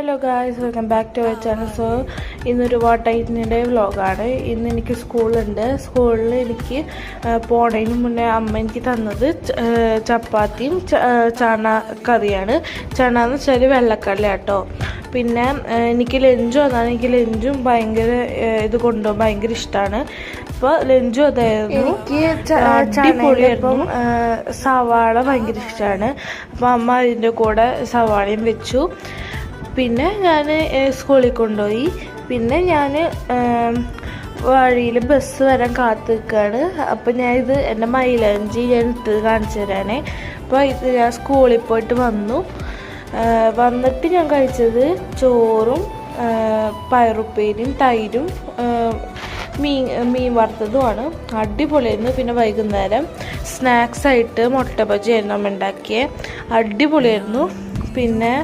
Hello guys, welcome back to our channel. So ഇന്നൊരു വാട്ടൈറ്റിൻ്റെ വ്ളോഗാണ്. ഇന്ന് എനിക്ക് സ്കൂളുണ്ട്. സ്കൂളിൽ എനിക്ക് പോണതിന് മുന്നേ അമ്മ എനിക്ക് തന്നത് ചപ്പാത്തിയും ചണ കറിയാണ്. ചണ എന്ന് വെച്ചാൽ വെള്ളക്കടല കേട്ടോ. പിന്നെ എനിക്ക് ലഞ്ചും അതാണ്. എനിക്ക് ലഞ്ചും ഭയങ്കര ഇത് കൊണ്ടുപോകാൻ ഭയങ്കര ഇഷ്ടമാണ്. അപ്പോൾ ലഞ്ചും അതായിരുന്നു. എനിക്ക് അടിപൊളിയായിരുന്നു. സവാള ഭയങ്കര ഇഷ്ടമാണ്. അപ്പോൾ അമ്മ അതിൻ്റെ കൂടെ സവാളയും വെച്ചു. പിന്നെ ഞാൻ സ്കൂളിൽ കൊണ്ടുപോയി. പിന്നെ ഞാൻ വഴിയിൽ ബസ് വരാൻ കാത്തു നിൽക്കുകയാണ്. അപ്പോൾ ഇത് എൻ്റെ മൈലാഞ്ചി ഞാൻ ഇട്ട് കാണിച്ചു തരാനേ. അപ്പോൾ ഇത് ഞാൻ സ്കൂളിൽ പോയിട്ട് വന്നിട്ട് ഞാൻ കഴിച്ചത് ചോറും പയറുപ്പേരിയും തൈരും മീൻ വറുത്തതുമാണ്. അടിപൊളിയായിരുന്നു. പിന്നെ വൈകുന്നേരം സ്നാക്സായിട്ട് മുട്ട ബജിയായിരുന്നു നമ്മൾ ഉണ്ടാക്കിയത്. അടിപൊളിയായിരുന്നു. പിന്നെ